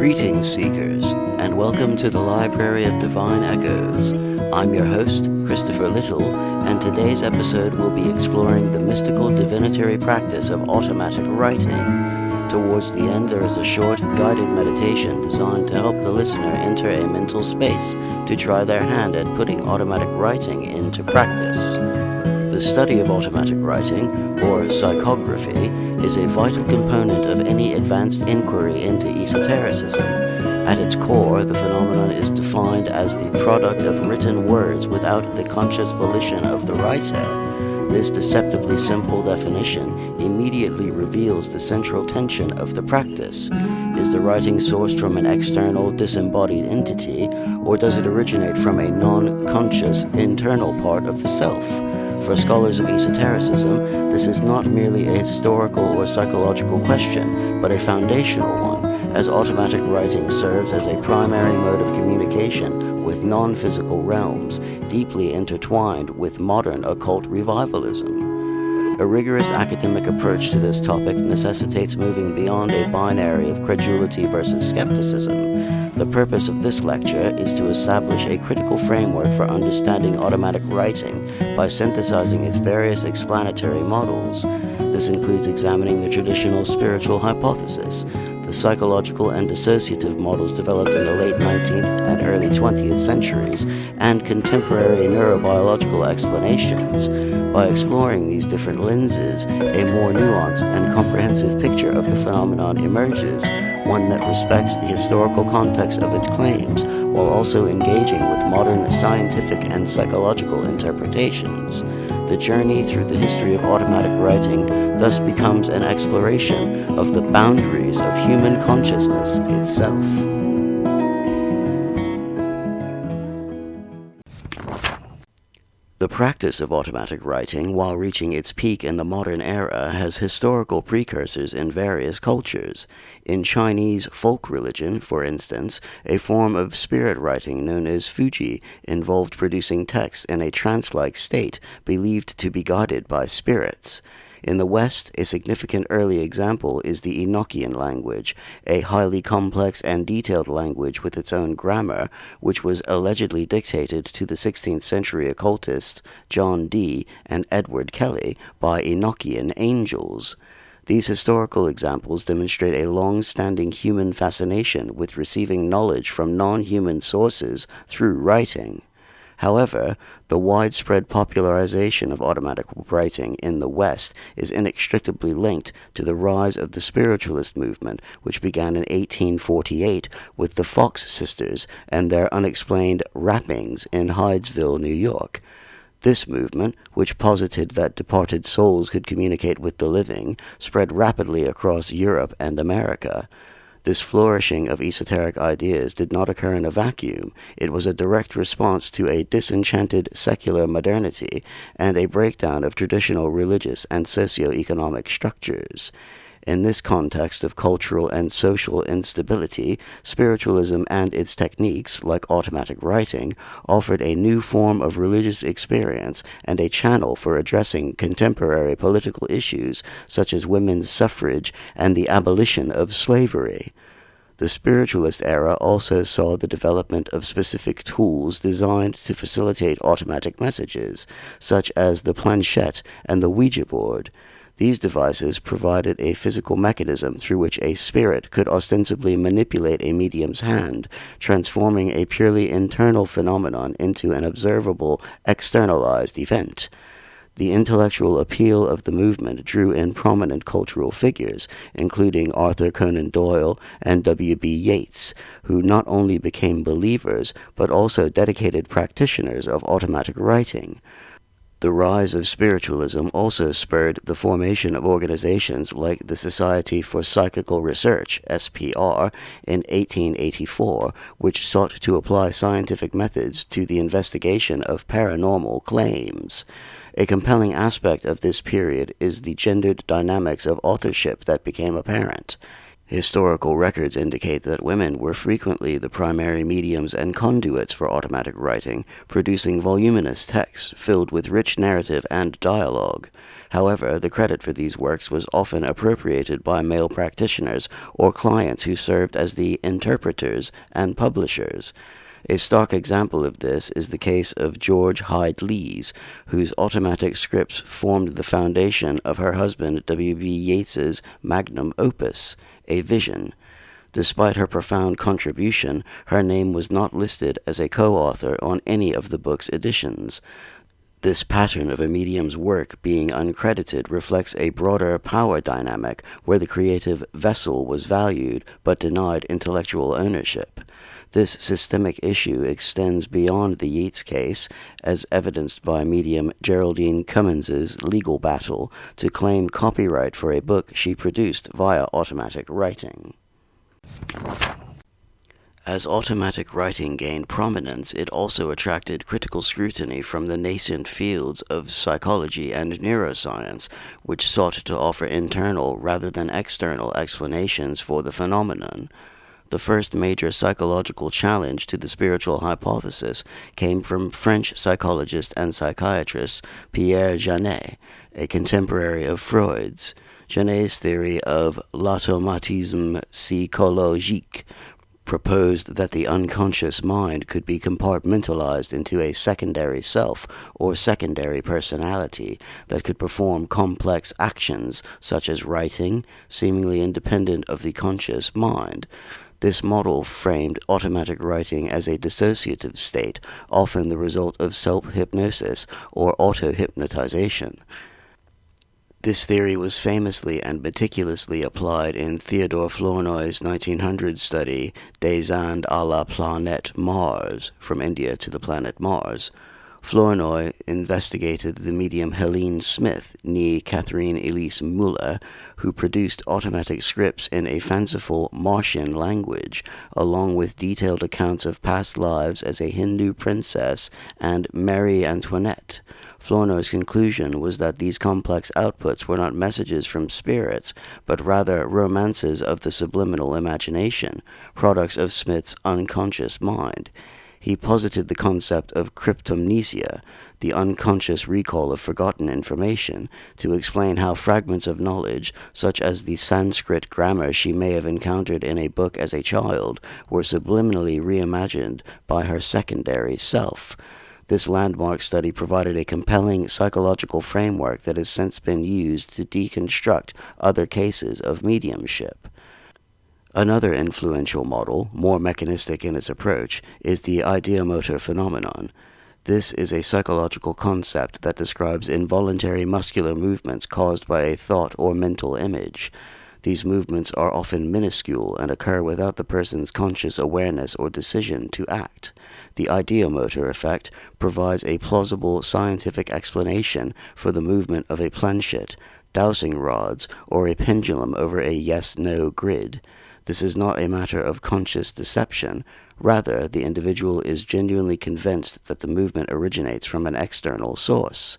Greetings, Seekers, and welcome to the Library of Divine Echoes. I'm your host, Christopher Little, and today's episode will be exploring the mystical divinatory practice of automatic writing. Towards the end, there is a short, guided meditation designed to help the listener enter a mental space to try their hand at putting automatic writing into practice. The study of automatic writing, or psychography, is a vital component of any advanced inquiry into esotericism. At its core, the phenomenon is defined as the product of written words without the conscious volition of the writer. This deceptively simple definition immediately reveals the central tension of the practice. Is the writing sourced from an external, disembodied entity, or does it originate from a non-conscious, internal part of the self? For scholars of esotericism, this is not merely a historical or psychological question, but a foundational one, as automatic writing serves as a primary mode of communication with non-physical realms, deeply intertwined with modern occult revivalism. A rigorous academic approach to this topic necessitates moving beyond a binary of credulity versus skepticism. The purpose of this lecture is to establish a critical framework for understanding automatic writing by synthesizing its various explanatory models. This includes examining the traditional spiritual hypothesis, the psychological and dissociative models developed in the late 19th and early 20th centuries, and contemporary neurobiological explanations. By exploring these different lenses, a more nuanced and comprehensive picture of the phenomenon emerges, one that respects the historical context of its claims, while also engaging with modern scientific and psychological interpretations. The journey through the history of automatic writing thus becomes an exploration of the boundaries of human consciousness itself. The practice of automatic writing, while reaching its peak in the modern era, has historical precursors in various cultures. In Chinese folk religion, for instance, a form of spirit writing known as Fuji involved producing text in a trance-like state believed to be guided by spirits. In the West, a significant early example is the Enochian language, a highly complex and detailed language with its own grammar, which was allegedly dictated to the 16th century occultists John Dee and Edward Kelly by Enochian angels. These historical examples demonstrate a long-standing human fascination with receiving knowledge from non-human sources through writing. However, the widespread popularization of automatic writing in the West is inextricably linked to the rise of the spiritualist movement, which began in 1848 with the Fox sisters and their unexplained rappings in Hydesville, New York. This movement, which posited that departed souls could communicate with the living, spread rapidly across Europe and America. This flourishing of esoteric ideas did not occur in a vacuum. It was a direct response to a disenchanted secular modernity and a breakdown of traditional religious and socio-economic structures. In this context of cultural and social instability, spiritualism and its techniques, like automatic writing, offered a new form of religious experience and a channel for addressing contemporary political issues such as women's suffrage and the abolition of slavery. The spiritualist era also saw the development of specific tools designed to facilitate automatic messages, such as the planchette and the Ouija board. These devices provided a physical mechanism through which a spirit could ostensibly manipulate a medium's hand, transforming a purely internal phenomenon into an observable, externalized event. The intellectual appeal of the movement drew in prominent cultural figures, including Arthur Conan Doyle and W.B. Yeats, who not only became believers, but also dedicated practitioners of automatic writing. The rise of spiritualism also spurred the formation of organizations like the Society for Psychical Research, SPR, in 1884, which sought to apply scientific methods to the investigation of paranormal claims. A compelling aspect of this period is the gendered dynamics of authorship that became apparent. Historical records indicate that women were frequently the primary mediums and conduits for automatic writing, producing voluminous texts filled with rich narrative and dialogue. However, the credit for these works was often appropriated by male practitioners or clients who served as the interpreters and publishers. A stark example of this is the case of George Hyde Lees, whose automatic scripts formed the foundation of her husband W.B. Yeats's magnum opus, A Vision. Despite her profound contribution, her name was not listed as a co-author on any of the book's editions. This pattern of a medium's work being uncredited reflects a broader power dynamic where the creative vessel was valued but denied intellectual ownership. This systemic issue extends beyond the Yeats case, as evidenced by medium Geraldine Cummins's legal battle to claim copyright for a book she produced via automatic writing. As automatic writing gained prominence, it also attracted critical scrutiny from the nascent fields of psychology and neuroscience, which sought to offer internal rather than external explanations for the phenomenon. The first major psychological challenge to the spiritual hypothesis came from French psychologist and psychiatrist Pierre Janet, a contemporary of Freud's. Janet's theory of l'automatisme psychologique proposed that the unconscious mind could be compartmentalized into a secondary self or secondary personality that could perform complex actions such as writing, seemingly independent of the conscious mind. This model framed automatic writing as a dissociative state, often the result of self-hypnosis or auto-hypnotization. This theory was famously and meticulously applied in Theodore Flournoy's 1900 study Des Indes à la planète Mars, From India to the Planet Mars. Flournoy investigated the medium Helene Smith, née Catherine Elise Muller, who produced automatic scripts in a fanciful Martian language, along with detailed accounts of past lives as a Hindu princess and Marie Antoinette. Flournoy's conclusion was that these complex outputs were not messages from spirits, but rather romances of the subliminal imagination, products of Smith's unconscious mind. He posited the concept of cryptomnesia, the unconscious recall of forgotten information, to explain how fragments of knowledge, such as the Sanskrit grammar she may have encountered in a book as a child, were subliminally reimagined by her secondary self. This landmark study provided a compelling psychological framework that has since been used to deconstruct other cases of mediumship. Another influential model, more mechanistic in its approach, is the ideomotor phenomenon. This is a psychological concept that describes involuntary muscular movements caused by a thought or mental image. These movements are often minuscule and occur without the person's conscious awareness or decision to act. The ideomotor effect provides a plausible scientific explanation for the movement of a planchette, dowsing rods, or a pendulum over a yes-no grid. This is not a matter of conscious deception. Rather, the individual is genuinely convinced that the movement originates from an external source.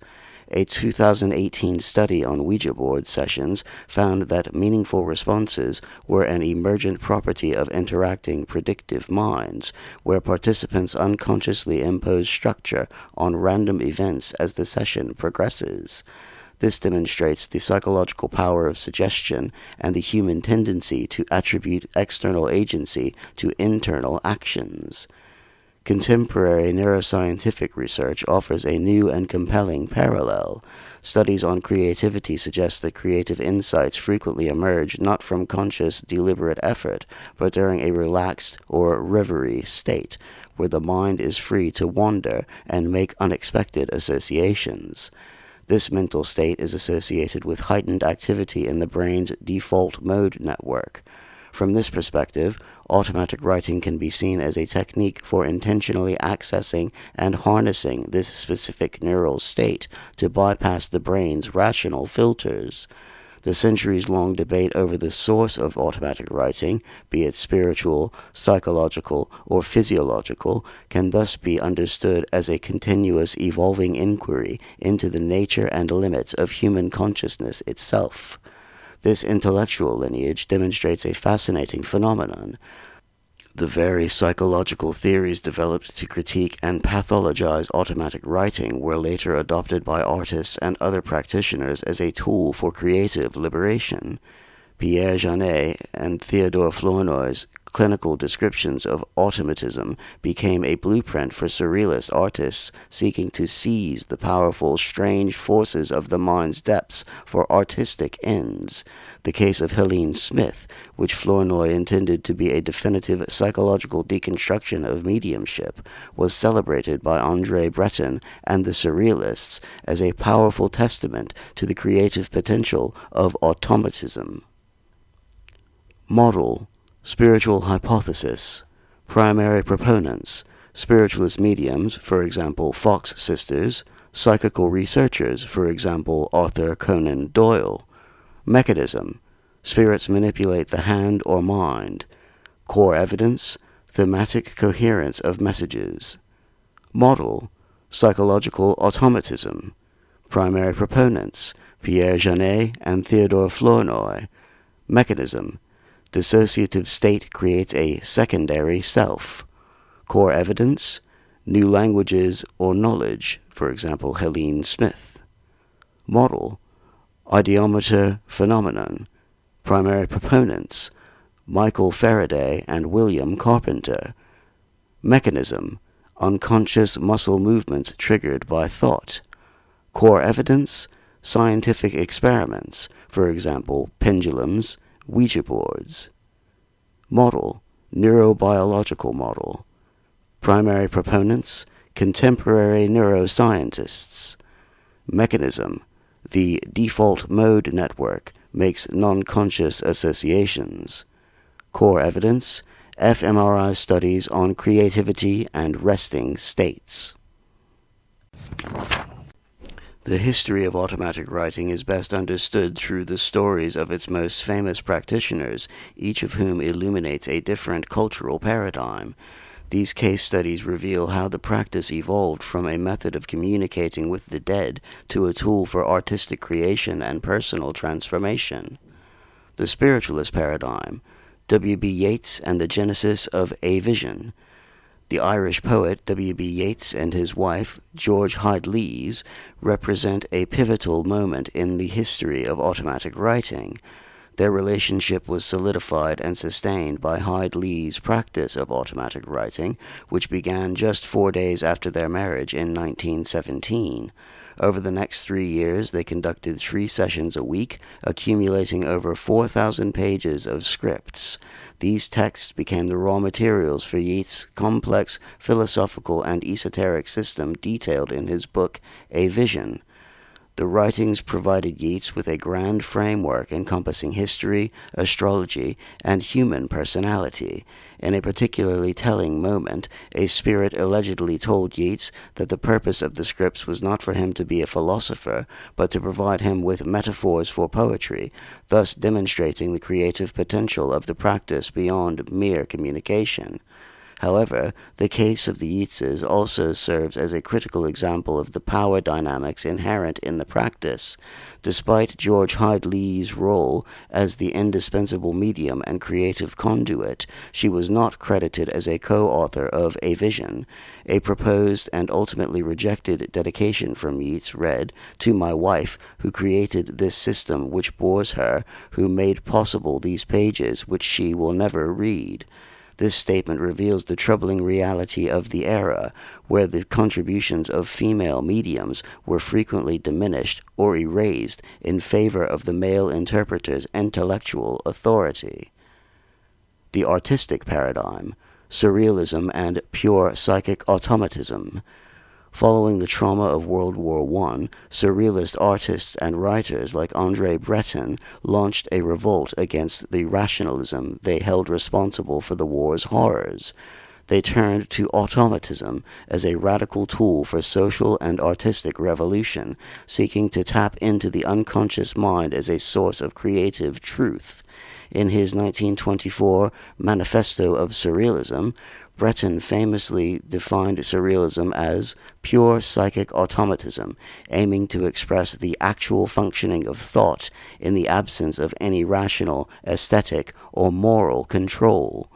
A 2018 study on Ouija board sessions found that meaningful responses were an emergent property of interacting predictive minds, where participants unconsciously impose structure on random events as the session progresses. This demonstrates the psychological power of suggestion and the human tendency to attribute external agency to internal actions. Contemporary neuroscientific research offers a new and compelling parallel. Studies on creativity suggest that creative insights frequently emerge not from conscious, deliberate effort, but during a relaxed or reverie state, where the mind is free to wander and make unexpected associations. This mental state is associated with heightened activity in the brain's default mode network. From this perspective, automatic writing can be seen as a technique for intentionally accessing and harnessing this specific neural state to bypass the brain's rational filters. The centuries-long debate over the source of automatic writing, be it spiritual, psychological, or physiological, can thus be understood as a continuous evolving inquiry into the nature and limits of human consciousness itself. This intellectual lineage demonstrates a fascinating phenomenon. The various psychological theories developed to critique and pathologize automatic writing were later adopted by artists and other practitioners as a tool for creative liberation. Pierre Janet and Theodore Flournoy's clinical descriptions of automatism became a blueprint for surrealist artists seeking to seize the powerful, strange forces of the mind's depths for artistic ends. The case of Helene Smith, which Flournoy intended to be a definitive psychological deconstruction of mediumship, was celebrated by André Breton and the Surrealists as a powerful testament to the creative potential of automatism. Model, spiritual hypothesis, primary proponents, spiritualist mediums, for example Fox sisters, psychical researchers, for example Arthur Conan Doyle. Mechanism, spirits manipulate the hand or mind. Core evidence, thematic coherence of messages. Model, psychological automatism. Primary proponents, Pierre Janet and Theodore Flournoy. Mechanism, dissociative state creates a secondary self. Core evidence, new languages or knowledge, for example Helene Smith. Model, ideomotor phenomenon. Primary proponents, Michael Faraday and William Carpenter. Mechanism, unconscious muscle movements triggered by thought. Core evidence, scientific experiments, for example pendulums, Ouija boards. Model, neurobiological model. Primary proponents, contemporary neuroscientists. Mechanism, the default mode network makes non-conscious associations. Core evidence, fMRI studies on creativity and resting states. The history of automatic writing is best understood through the stories of its most famous practitioners, each of whom illuminates a different cultural paradigm. These case studies reveal how the practice evolved from a method of communicating with the dead to a tool for artistic creation and personal transformation. The spiritualist paradigm, W.B. Yeats and the genesis of a vision. The Irish poet W.B. Yeats and his wife, George Hyde Lees, represent a pivotal moment in the history of automatic writing. Their relationship was solidified and sustained by Hyde Lees' practice of automatic writing, which began just 4 days after their marriage in 1917. Over the next 3 years, they conducted 3 sessions a week, accumulating over 4,000 pages of scripts. These texts became the raw materials for Yeats' complex philosophical and esoteric system detailed in his book, A Vision. The writings provided Yeats with a grand framework encompassing history, astrology, and human personality. In a particularly telling moment, a spirit allegedly told Yeats that the purpose of the scripts was not for him to be a philosopher, but to provide him with metaphors for poetry, thus demonstrating the creative potential of the practice beyond mere communication. However, the case of the Yeatses also serves as a critical example of the power dynamics inherent in the practice. Despite George Hyde Lees' role as the indispensable medium and creative conduit, she was not credited as a co-author of A Vision. A proposed and ultimately rejected dedication from Yeats read, "To my wife, who created this system which bores her, who made possible these pages which she will never read." This statement reveals the troubling reality of the era, where the contributions of female mediums were frequently diminished or erased in favor of the male interpreter's intellectual authority. The artistic paradigm, surrealism and pure psychic automatism. Following the trauma of World War I, surrealist artists and writers like André Breton launched a revolt against the rationalism they held responsible for the war's horrors. They turned to automatism as a radical tool for social and artistic revolution, seeking to tap into the unconscious mind as a source of creative truth. In his 1924 Manifesto of Surrealism, Breton famously defined surrealism as pure psychic automatism, aiming to express the actual functioning of thought in the absence of any rational, aesthetic, or moral control.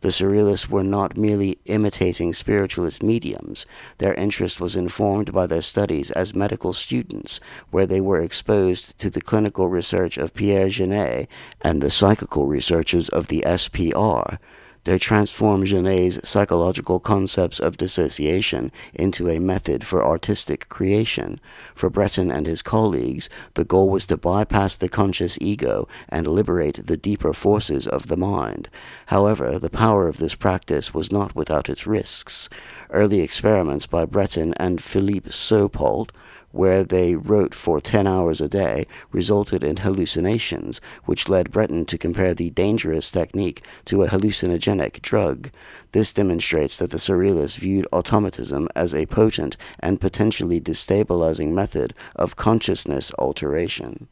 The Surrealists were not merely imitating spiritualist mediums. Their interest was informed by their studies as medical students, where they were exposed to the clinical research of Pierre Genet and the psychical researches of the SPR. They transformed Genet's psychological concepts of dissociation into a method for artistic creation. For Breton and his colleagues, the goal was to bypass the conscious ego and liberate the deeper forces of the mind. However, the power of this practice was not without its risks. Early experiments by Breton and Philippe Saupold, where they wrote for 10 hours a day, resulted in hallucinations, which led Breton to compare the dangerous technique to a hallucinogenic drug. This demonstrates that the Surrealists viewed automatism as a potent and potentially destabilizing method of consciousness alteration.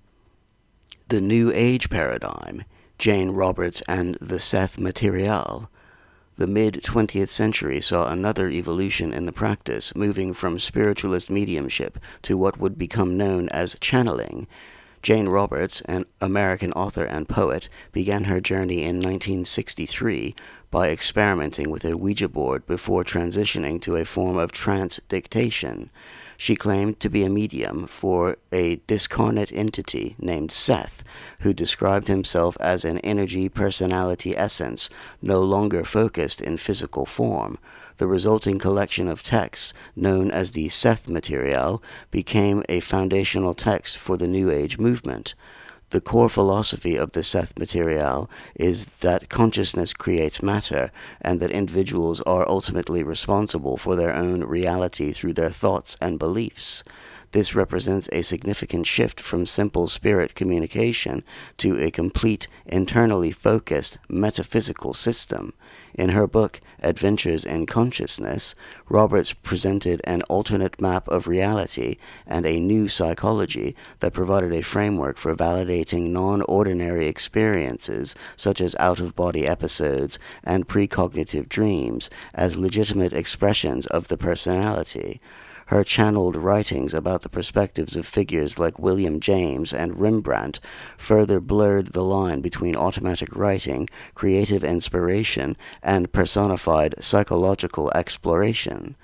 The New Age paradigm, Jane Roberts and the Seth material. The mid-20th century saw another evolution in the practice, moving from spiritualist mediumship to what would become known as channeling. Jane Roberts, an American author and poet, began her journey in 1963 by experimenting with a Ouija board before transitioning to a form of trance dictation. She claimed to be a medium for a discarnate entity named Seth, who described himself as an energy personality essence, no longer focused in physical form. The resulting collection of texts, known as the Seth material, became a foundational text for the New Age movement. The core philosophy of the Seth material is that consciousness creates matter, and that individuals are ultimately responsible for their own reality through their thoughts and beliefs. This represents a significant shift from simple spirit communication to a complete, internally focused, metaphysical system. In her book, Adventures in Consciousness, Roberts presented an alternate map of reality and a new psychology that provided a framework for validating non-ordinary experiences, such as out-of-body episodes and precognitive dreams, as legitimate expressions of the personality. Her channeled writings about the perspectives of figures like William James and Rembrandt further blurred the line between automatic writing, creative inspiration, and personified psychological exploration.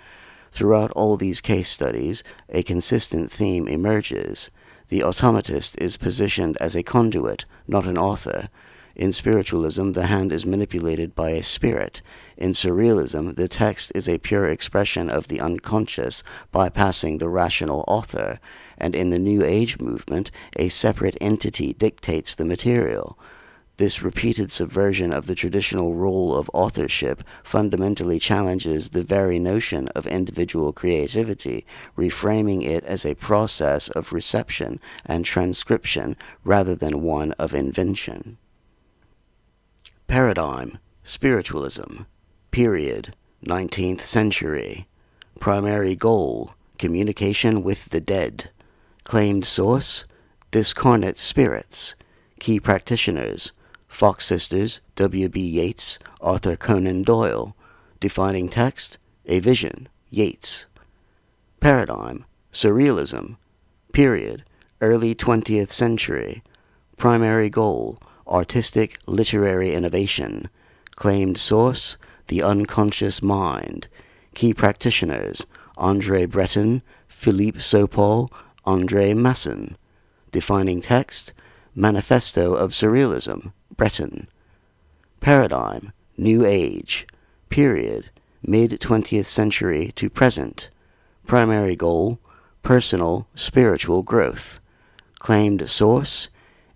Throughout all these case studies, a consistent theme emerges. The automatist is positioned as a conduit, not an author. In spiritualism, the hand is manipulated by a spirit. In surrealism, the text is a pure expression of the unconscious, bypassing the rational author. And in the New Age movement, a separate entity dictates the material. This repeated subversion of the traditional role of authorship fundamentally challenges the very notion of individual creativity, reframing it as a process of reception and transcription rather than one of invention. Paradigm: Spiritualism. Period: 19th century. Primary goal: communication with the dead. Claimed source: discarnate spirits. Key practitioners: Fox Sisters, W.B. Yeats, Arthur Conan Doyle. Defining text: A Vision, Yeats. Paradigm: Surrealism. Period: early 20th century. Primary goal: artistic literary innovation. Claimed source: the unconscious mind. Key practitioners: André Breton, Philippe Saupold, André Masson. Defining text: Manifesto of Surrealism, Breton. Paradigm: New Age. Period: mid-20th century to present. Primary goal: personal spiritual growth. Claimed source: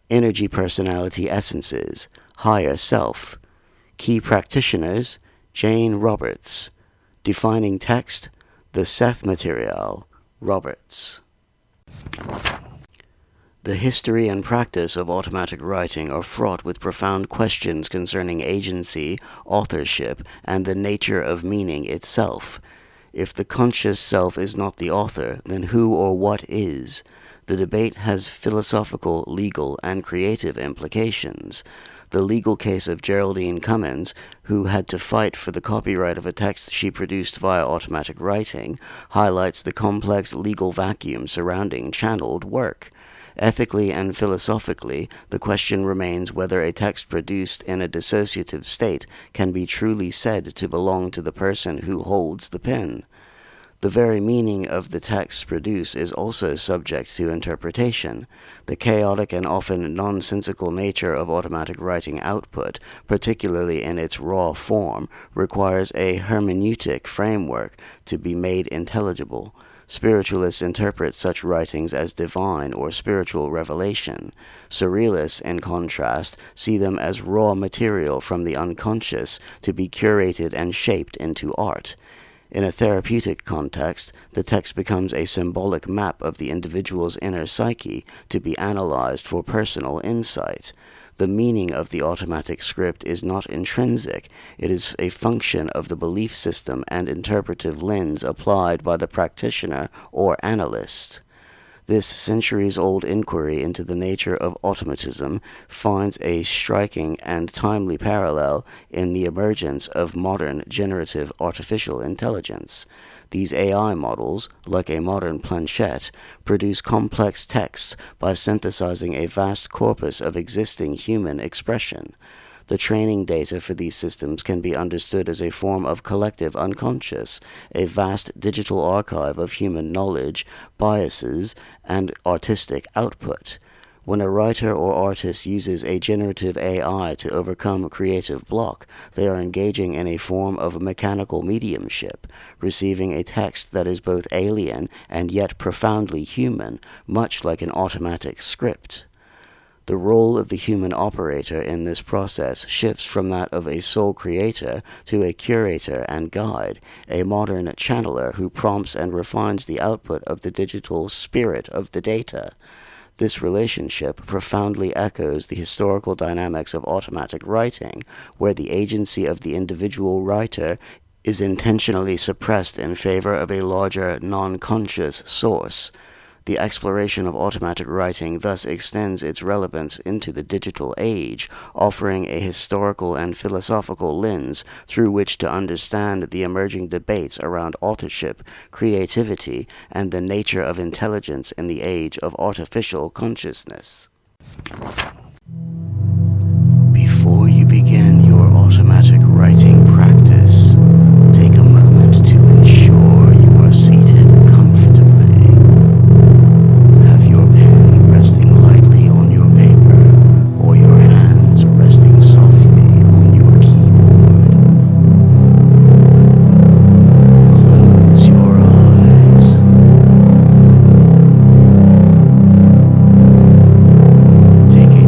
energy personality essences, higher self. Key practitioners: Jane Roberts. Defining text: the Seth material, Roberts. The history and practice of automatic writing are fraught with profound questions concerning agency, authorship, and the nature of meaning itself. If the conscious self is not the author, then who or what is? The debate has philosophical, legal, and creative implications. The legal case of Geraldine Cummins, who had to fight for the copyright of a text she produced via automatic writing, highlights the complex legal vacuum surrounding channeled work. Ethically and philosophically, the question remains whether a text produced in a dissociative state can be truly said to belong to the person who holds the pen. The very meaning of the texts produced is also subject to interpretation. The chaotic and often nonsensical nature of automatic writing output, particularly in its raw form, requires a hermeneutic framework to be made intelligible. Spiritualists interpret such writings as divine or spiritual revelation. Surrealists, in contrast, see them as raw material from the unconscious to be curated and shaped into art. In a therapeutic context, the text becomes a symbolic map of the individual's inner psyche to be analyzed for personal insight. The meaning of the automatic script is not intrinsic, it is a function of the belief system and interpretive lens applied by the practitioner or analyst. This centuries-old inquiry into the nature of automatism finds a striking and timely parallel in the emergence of modern generative artificial intelligence. These AI models, like a modern planchette, produce complex texts by synthesizing a vast corpus of existing human expression. The training data for these systems can be understood as a form of collective unconscious, a vast digital archive of human knowledge, biases, and artistic output. When a writer or artist uses a generative AI to overcome a creative block, they are engaging in a form of mechanical mediumship, receiving a text that is both alien and yet profoundly human, much like an automatic script. The role of the human operator in this process shifts from that of a sole creator to a curator and guide, a modern channeler who prompts and refines the output of the digital spirit of the data. This relationship profoundly echoes the historical dynamics of automatic writing, where the agency of the individual writer is intentionally suppressed in favor of a larger, non-conscious source. The exploration of automatic writing thus extends its relevance into the digital age, offering a historical and philosophical lens through which to understand the emerging debates around authorship, creativity, and the nature of intelligence in the age of artificial consciousness. Before you begin your automatic writing practice, take a moment to ensure you are seated comfortably. Have your pen resting lightly on your paper, or your hands resting softly on your keyboard. Close your eyes. Take a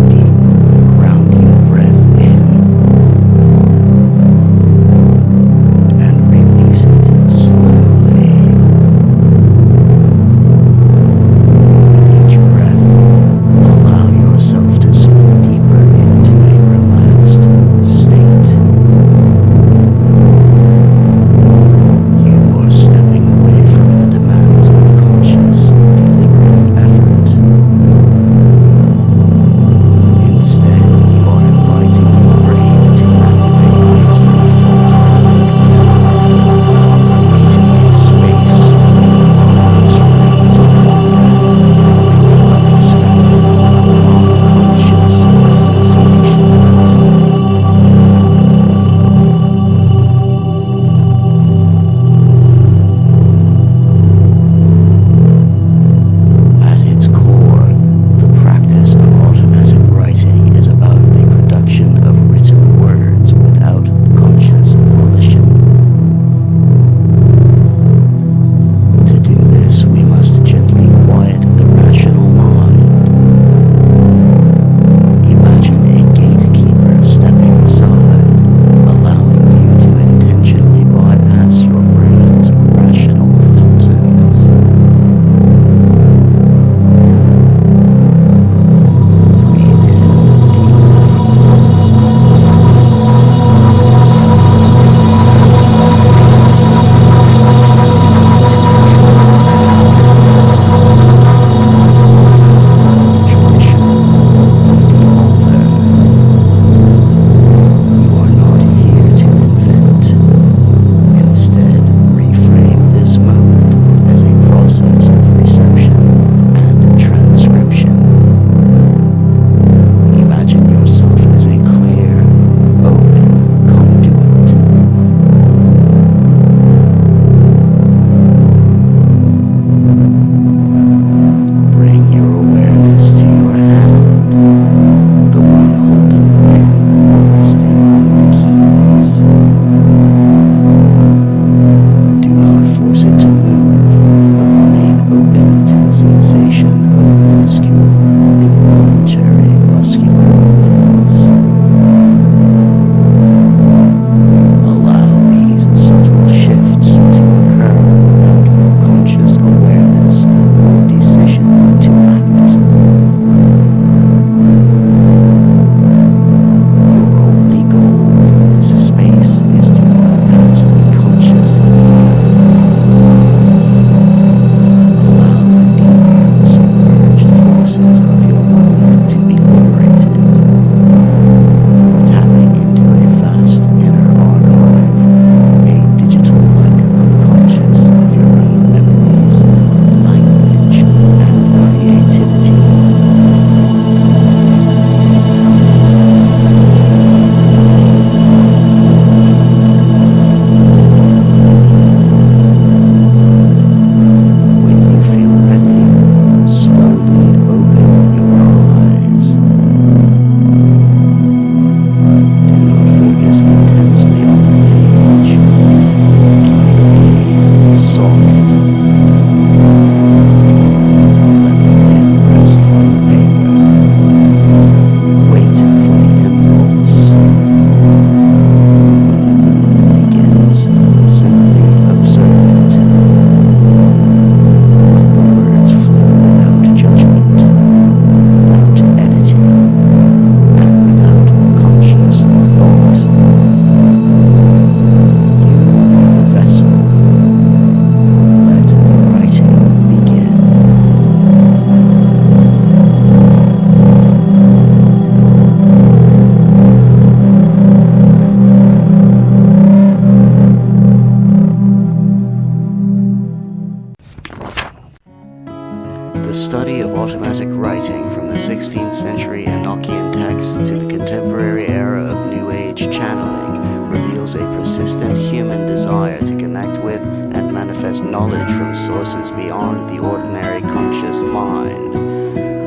automatic writing from the 16th century Enochian text to the contemporary era of New Age channeling reveals a persistent human desire to connect with and manifest knowledge from sources beyond the ordinary conscious mind.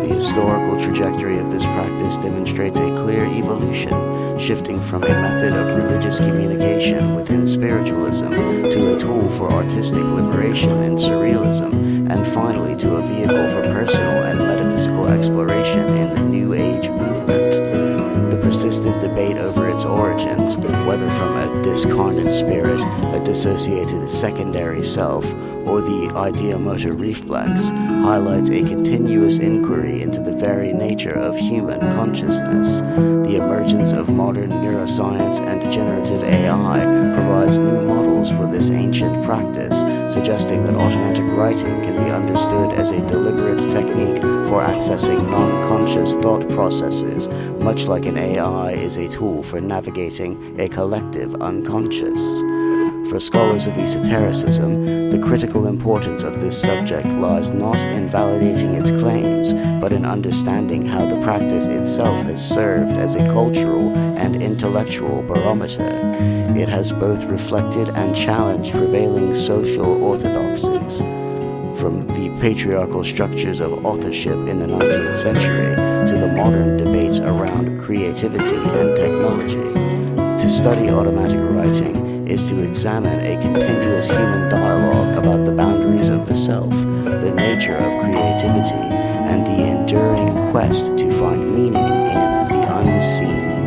The historical trajectory of this practice demonstrates a clear evolution, shifting from a method of religious communication within spiritualism to a tool for artistic liberation in surrealism, and finally to a vehicle for personal and metaphysical exploration in the New Age movement. The persistent debate over its origins, whether from a discarnate spirit, a dissociated secondary self, or the idea-motor reflex, highlights a continuous inquiry into the very nature of human consciousness. The emergence of modern neuroscience and generative AI provides new models for this ancient practice, suggesting that automatic writing can be understood as a deliberate technique for accessing non-conscious thought processes, much like an AI is a tool for navigating a collective unconscious. For scholars of esotericism, the critical importance of this subject lies not in validating its claims, but in understanding how the practice itself has served as a cultural and intellectual barometer. It has both reflected and challenged prevailing social orthodoxies, from the patriarchal structures of authorship in the 19th century to the modern debates around creativity and technology. To study automatic writing is to examine a continuous human dialogue about the boundaries of the self, the nature of creativity, and the enduring quest to find meaning in the unseen.